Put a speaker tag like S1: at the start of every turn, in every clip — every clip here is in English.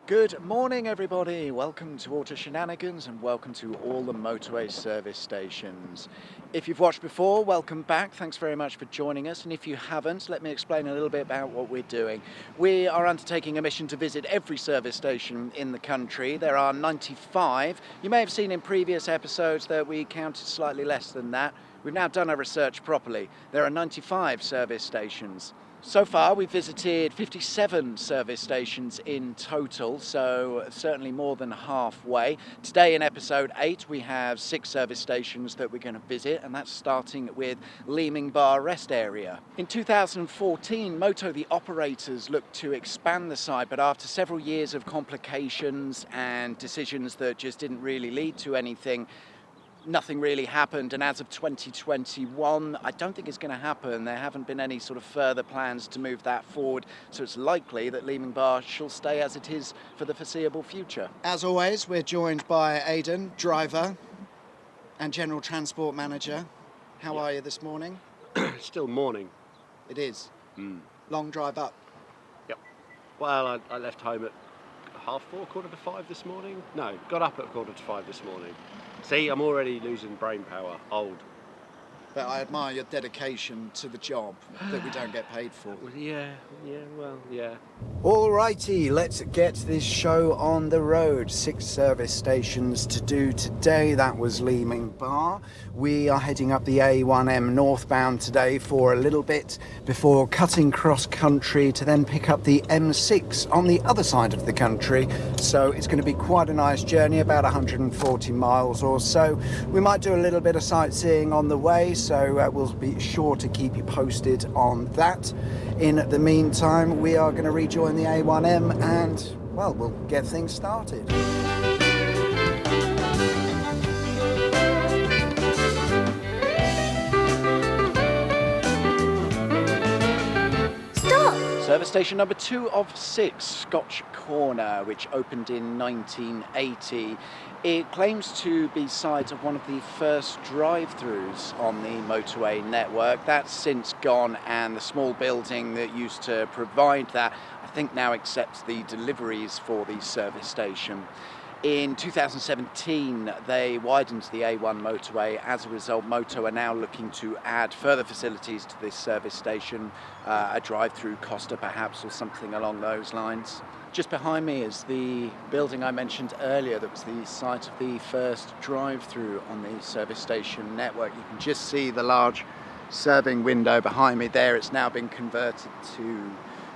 S1: Good morning, everybody. Welcome to Auto Shenanigans and welcome to all the Motorway service stations. If you've watched before, welcome back. Thanks very much for joining us. And if you haven't, let me explain a little bit about what we're doing. We are undertaking a mission to visit every service station in the country. There are 95. You may have seen in previous episodes that we counted slightly less than that. We've now done our research properly. There are 95 service stations. So far, we've visited 57 service stations in total, so certainly more than halfway. Today in episode 8, we have 6 service stations that we're going to visit, and that's starting with Leeming Bar rest area. In 2014, Moto, the operators, looked to expand the site, but after several years of complications and decisions that just didn't really lead to anything, nothing really happened, and as of 2021, I don't think it's going to happen. There haven't been any sort of further plans to move that forward, so it's likely that Leeming Bar shall stay as it is for the foreseeable future. As always, we're joined by Aidan, driver and general transport manager. How are you this morning?
S2: Still morning.
S1: It is. Long drive up.
S2: Yep. Well, I left home at 4:30, 4:45 this morning. No, got up at 4:45 this morning. See, I'm already losing brain power. Old.
S1: But I admire your dedication to the job that we don't get paid for.
S2: Yeah.
S1: Alrighty, let's get this show on the road. 6 service stations to do today. That was Leeming Bar. We are heading up the A1M northbound today for a little bit before cutting cross country to then pick up the M6 on the other side of the country. So it's going to be quite a nice journey, about 140 miles or so. We might do a little bit of sightseeing on the way, so we'll be sure to keep you posted on that. In the meantime, we are going to rejoin the A1M and, well, we'll get things started. Service station number 2 of 6, Scotch Corner, which opened in 1980. It claims to be site of one of the first drive-thrus on the motorway network. That's since gone, and the small building that used to provide that, I think now accepts the deliveries for the service station. In 2017, they widened the A1 motorway. As a result, Moto are now looking to add further facilities to this service station, a drive-through Costa perhaps, or something along those lines. Just behind me is the building I mentioned earlier that was the site of the first drive-through on the service station network. You can just see the large serving window behind me there. It's now been converted to,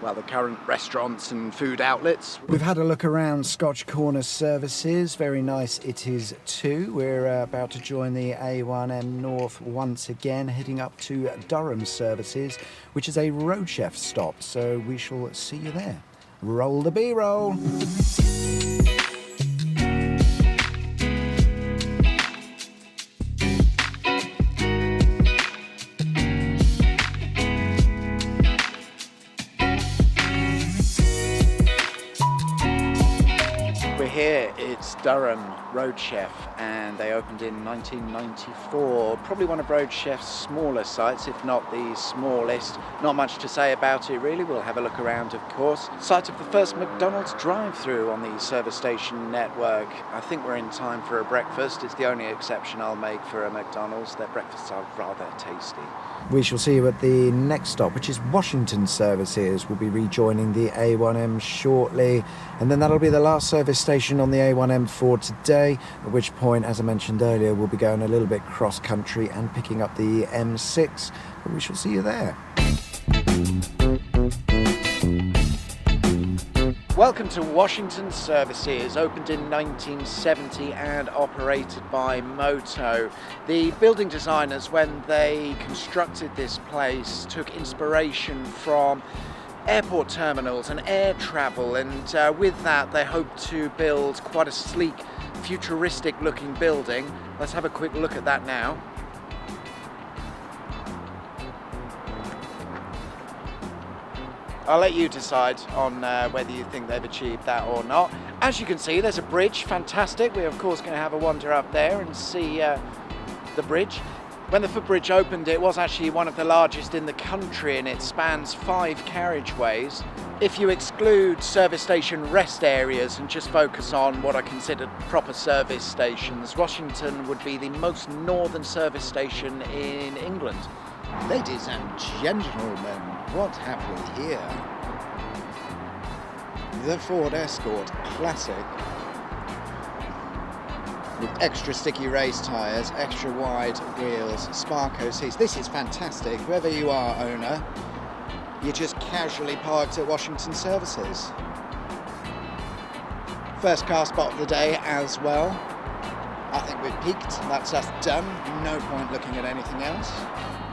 S1: well, the current restaurants and food outlets. We've had a look around Scotch Corner Services. Very nice it is too. We're about to join the A1M North once again, heading up to Durham Services, which is a Roadchef stop. So we shall see you there. Roll the B-roll. Here it's Durham Roadchef, and they opened in 1994. Probably one of Roadchef's smaller sites, if not the smallest. Not much to say about it really. We'll have a look around, of course. Site of the first McDonald's drive-through on the service station network. I think we're in time for a breakfast. It's the only exception I'll make for a McDonald's. Their breakfasts are rather tasty. We shall see you at the next stop, which is Washington Services. We'll be rejoining the A1M shortly, and then that'll be the last service station on the A1M for today, at which point, as I mentioned earlier, we'll be going a little bit cross-country and picking up the M6, but we shall see you there. Welcome to Washington Services, opened in 1970 and operated by Moto. The building designers, when they constructed this place, took inspiration from airport terminals and air travel, and with that they hope to build quite a sleek, futuristic looking building. Let's have a quick look at that now. I'll let you decide on whether you think they've achieved that or not. As you can see, there's a bridge, fantastic. We're of course going to have a wander up there and see the bridge. When the footbridge opened, it was actually one of the largest in the country, and it spans 5 carriageways. If you exclude service station rest areas and just focus on what are considered proper service stations, Washington would be the most northern service station in England. Ladies and gentlemen, what have we here? The Ford Escort Classic, with extra sticky race tyres, extra wide wheels, Sparco seats. This is fantastic. Whoever you are, owner, you're just casually parked at Washington Services. First car spot of the day as well. I think we've peaked. That's us done. No point looking at anything else.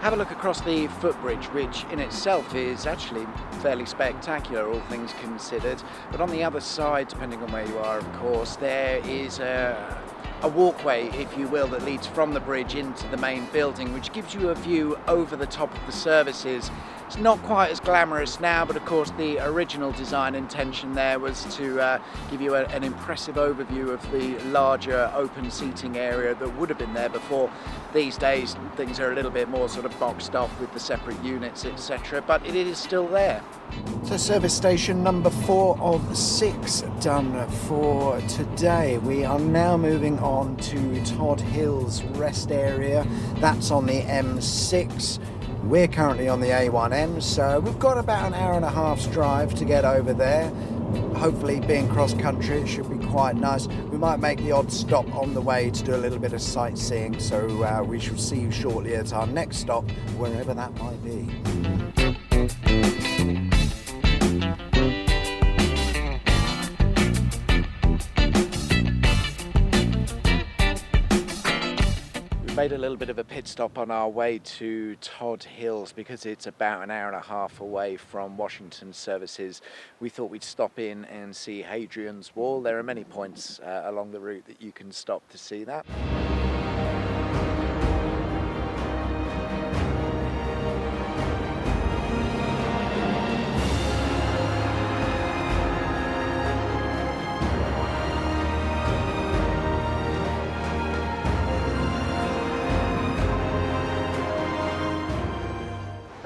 S1: Have a look across the footbridge, which in itself is actually fairly spectacular, all things considered. But on the other side, depending on where you are, of course, there is a walkway, if you will, that leads from the bridge into the main building, which gives you a view over the top of the services. It's not quite as glamorous now, but of course the original design intention there was to give you an impressive overview of the larger open seating area that would have been there before. These days things are a little bit more sort of boxed off with the separate units, etc., but it is still there. So service station number 4 of 6 done for today. We are now moving on to Todhills rest area. That's on the M6. We're currently on the A1M, so we've got about an hour and a half's drive to get over there. Hopefully, being cross-country, it should be quite nice. We might make the odd stop on the way to do a little bit of sightseeing, so we shall see you shortly at our next stop, wherever that might be. Made a little bit of a pit stop on our way to Todhills because it's about an hour and a half away from Washington Services. We thought we'd stop in and see Hadrian's Wall. There are many points along the route that you can stop to see that.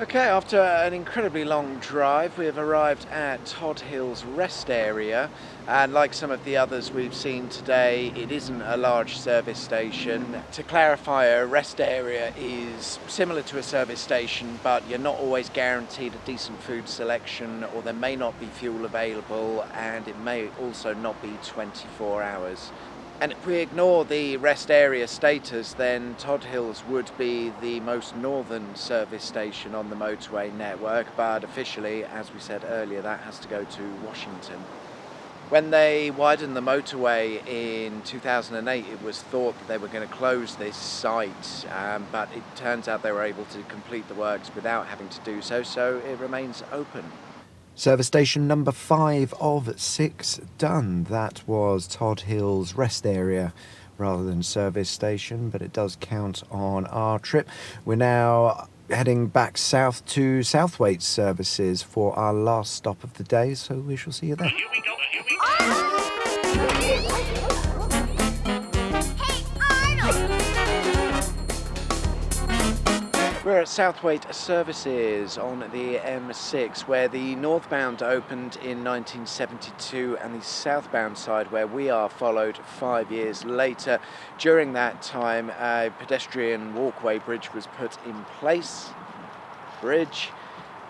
S1: Okay, after an incredibly long drive, we have arrived at Todhills rest area, and like some of the others we've seen today, it isn't a large service station. To clarify, a rest area is similar to a service station, but you're not always guaranteed a decent food selection, or there may not be fuel available, and it may also not be 24 hours. And if we ignore the rest area status, then Todhills would be the most northern service station on the motorway network, but officially, as we said earlier, that has to go to Washington. When they widened the motorway in 2008, it was thought that they were going to close this site, but it turns out they were able to complete the works without having to do so, so it remains open. Service station number 5 of 6 done. That was Todhills rest area rather than service station, but it does count on our trip. We're now heading back south to Southwaite Services for our last stop of the day, so we shall see you there.
S3: Here we go, here we go.
S1: We're at Southwaite Services on the M6, where the northbound opened in 1972 and the southbound side, where we are, followed 5 years later. During that time, a pedestrian walkway bridge was put in place.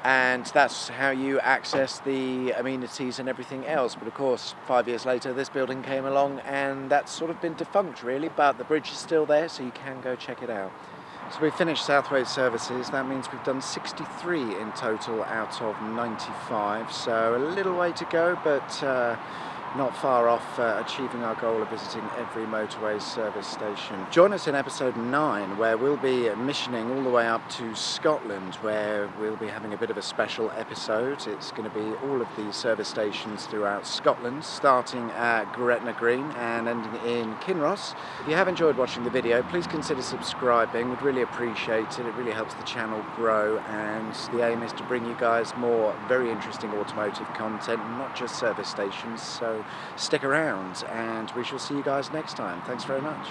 S1: And that's how you access the amenities and everything else. But of course, 5 years later, this building came along and that's sort of been defunct, really, but the bridge is still there, so you can go check it out. So we've finished Southwell Services. That means we've done 63 in total out of 95. So a little way to go, but not far off achieving our goal of visiting every motorway service station. Join us in episode 9, where we'll be missioning all the way up to Scotland, where we'll be having a bit of a special episode. It's going to be all of the service stations throughout Scotland, starting at Gretna Green and ending in Kinross. If you have enjoyed watching the video, please consider subscribing. We'd really appreciate it. It really helps the channel grow, and the aim is to bring you guys more very interesting automotive content, not just service stations. So stick around and we shall see you guys next time. Thanks very much.